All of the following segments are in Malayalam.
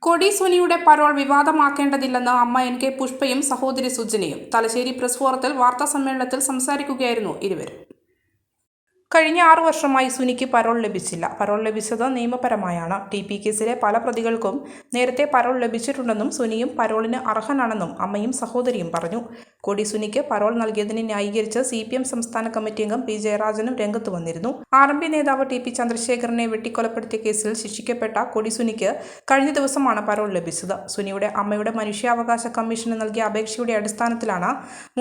കൊടി സുനിയുടെ പരോൾ വിവാദമാക്കേണ്ടതില്ലെന്ന് അമ്മ എൻ കെ പുഷ്പയും സഹോദരി സുജനയും. തലശ്ശേരി പ്രസ് ഫോറത്തിൽ വാർത്താസമ്മേളനത്തിൽ സംസാരിക്കുകയായിരുന്നു ഇരുവരും. കഴിഞ്ഞ 6 വർഷമായി സുനിക്ക് പരോൾ ലഭിച്ചില്ല. പരോൾ ലഭിച്ചത് നിയമപരമായാണ്. TP കേസിലെ പല പ്രതികൾക്കും നേരത്തെ പരോൾ ലഭിച്ചിട്ടുണ്ടെന്നും സുനിയും പരോളിന് അർഹനാണെന്നും അമ്മയും സഹോദരിയും പറഞ്ഞു. കൊടി സുനിക്ക് പരോൾ നൽകിയതിനെ ന്യായീകരിച്ച് CPM സംസ്ഥാന കമ്മിറ്റി അംഗം P ജയരാജനും രംഗത്ത് വന്നിരുന്നു. RMP നേതാവ് TP ചന്ദ്രശേഖരനെ വെട്ടിക്കൊലപ്പെടുത്തിയ കേസിൽ ശിക്ഷിക്കപ്പെട്ട കൊടി സുനിക്ക് കഴിഞ്ഞ ദിവസമാണ് പരോൾ ലഭിച്ചത്. സുനിയുടെ അമ്മയുടെ മനുഷ്യാവകാശ കമ്മീഷന് നൽകിയ അപേക്ഷയുടെ അടിസ്ഥാനത്തിലാണ്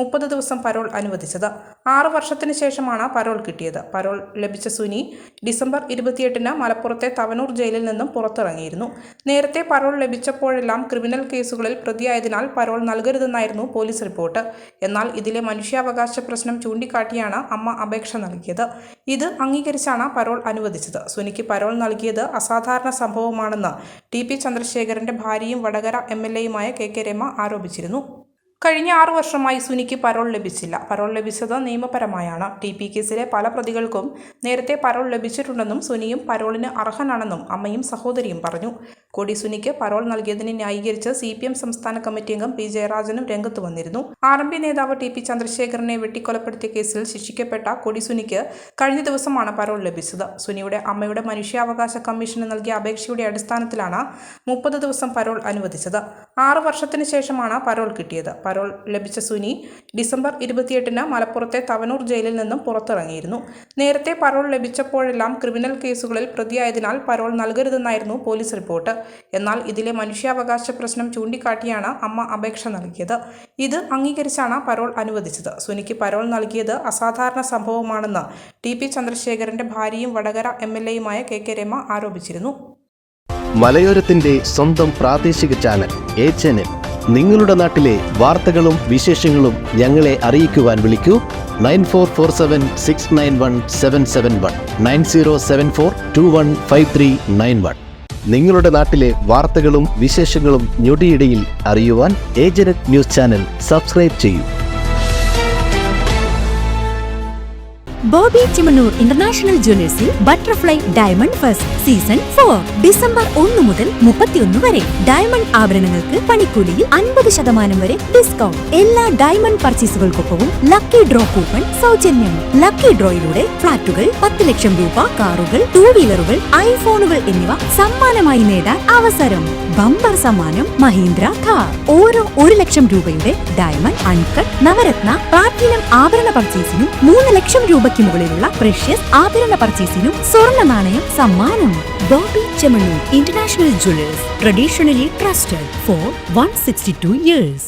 30 ദിവസം പരോൾ അനുവദിച്ചത്. 6 വർഷത്തിന് ശേഷമാണ് പരോൾ കിട്ടിയത്. പരോൾ ലഭിച്ച സുനി ഡിസംബർ 28-ന് മലപ്പുറത്തെ തവനൂർ ജയിലിൽ നിന്നും പുറത്തിറങ്ങിയിരുന്നു. നേരത്തെ പരോൾ ലഭിച്ചപ്പോഴെല്ലാം ക്രിമിനൽ കേസുകളിൽ പ്രതിയായതിനാൽ പരോൾ നൽകരുതെന്നായിരുന്നു പോലീസ് റിപ്പോർട്ട്. എന്നാൽ ഇതിലെ മനുഷ്യാവകാശ പ്രശ്നം ചൂണ്ടിക്കാട്ടിയാണ് അമ്മ അപേക്ഷ നൽകിയത്. ഇത് അംഗീകരിച്ചാണ് പരോൾ അനുവദിച്ചത്. സുനിക്ക് പരോൾ നൽകിയത് അസാധാരണ സംഭവമാണെന്ന് TP ചന്ദ്രശേഖരന്റെ ഭാര്യയും വടകര MLAയുമായ KK രമ ആരോപിച്ചിരുന്നു. കഴിഞ്ഞ 6 വർഷമായി സുനിക്ക് പരോൾ ലഭിച്ചില്ല. പരോൾ ലഭിച്ചത് നിയമപരമായാണ്. TP കേസിലെ പല പ്രതികൾക്കും നേരത്തെ പരോൾ ലഭിച്ചിട്ടുണ്ടെന്നും സുനിയും പരോളിന് അർഹനാണെന്നും അമ്മയും സഹോദരിയും പറഞ്ഞു. കൊടി സുനിക്ക് പരോൾ നൽകിയതിനെ ന്യായീകരിച്ച് CPM സംസ്ഥാന കമ്മിറ്റി അംഗം P ജയരാജനും രംഗത്ത് വന്നിരുന്നു. RMP നേതാവ് TP ചന്ദ്രശേഖരനെ വെട്ടിക്കൊലപ്പെടുത്തിയ കേസിൽ ശിക്ഷിക്കപ്പെട്ട കൊടി സുനിക്ക് കഴിഞ്ഞ ദിവസമാണ് പരോൾ ലഭിച്ചത്. സുനിയുടെ അമ്മയുടെ മനുഷ്യാവകാശ കമ്മീഷന് നൽകിയ അപേക്ഷയുടെ അടിസ്ഥാനത്തിലാണ് 30 ദിവസം പരോൾ അനുവദിച്ചത്. 6 വർഷത്തിന് ശേഷമാണ് പരോൾ കിട്ടിയത്. പരോൾ ലഭിച്ച സുനി ഡിസംബർ 28-ന് മലപ്പുറത്തെ തവനൂർ ജയിലിൽ നിന്നും പുറത്തിറങ്ങിയിരുന്നു. നേരത്തെ പരോൾ ലഭിച്ചപ്പോഴെല്ലാം ക്രിമിനൽ കേസുകളിൽ പ്രതിയായതിനാൽ പരോൾ നൽകരുതെന്നായിരുന്നു പോലീസ് റിപ്പോർട്ട്. എന്നാൽ ഇതിലെ മനുഷ്യാവകാശ പ്രശ്നം ചൂണ്ടിക്കാട്ടിയാണ് അമ്മ അപേക്ഷ നൽകിയത്. ഇത് അംഗീകരിച്ചാണ് പരോൾ അനുവദിച്ചത്. സുനിക്ക് പരോൾ നൽകിയത് അസാധാരണ സംഭവമാണെന്ന് TP ചന്ദ്രശേഖരന്റെ ഭാര്യയും വടകര MLAയുമായ KK രമ ആരോപിച്ചിരുന്നു. മലയോരത്തിന്റെ സ്വന്തം പ്രാദേശിക ചാനൽ A-Channel. നിങ്ങളുടെ നാട്ടിലെ വാർത്തകളും വിശേഷങ്ങളും ഞങ്ങളെ അറിയിക്കുവാൻ വിളിക്കൂ 9447691771 9074215391. നിങ്ങളുടെ നാട്ടിലെ വാർത്തകളും വിശേഷങ്ങളും ഞൊടിയിടയിൽ അറിയുവാൻ A-Channel ന്യൂസ് ചാനൽ സബ്സ്ക്രൈബ് ചെയ്യൂ. ബോബി ചിമണ്ണൂർ ഇന്റർനാഷണൽ ജ്വല്ലേഴ്സിൽ butterfly diamond fest season 4 December 1 മുതൽ 31 വരെ. ഡയമണ്ട് ആഭരണങ്ങൾക്ക് പണിക്കൂലിയിൽ 50% വരെ ഡിസ്കൗണ്ട്. എല്ലാ ഡയമണ്ട് പർച്ചേസുകൾക്കൊപ്പവും ലക്കി ഡ്രോ കൂപ്പൺ സൗജന്യം. ലക്കി ഡ്രോയിലൂടെ ഫ്ളാറ്റുകൾ, 10 ലക്ഷം രൂപ, കാറുകൾ, 2 വീലറുകൾ, ഐഫോണുകൾ എന്നിവ സമ്മാനമായി നേടാൻ അവസരം. ബമ്പർ സമ്മാനം മഹീന്ദ്ര കാർ. ഓരോ 1 ലക്ഷം രൂപയുടെ ഡയമണ്ട്, അൺകട്ട്, നവരത്ന, പ്ലാറ്റിനം ആഭരണ പർച്ചേസിനും 3 ലക്ഷം രൂപയ്ക്ക് മുകളിലുള്ള പ്രഷ്യസ് ആഭരണ പർച്ചേസിനും സ്വർണ്ണ നാണയം സമ്മാനം. Boby Chemmanur international jewellers, traditionally trusted for 162 years.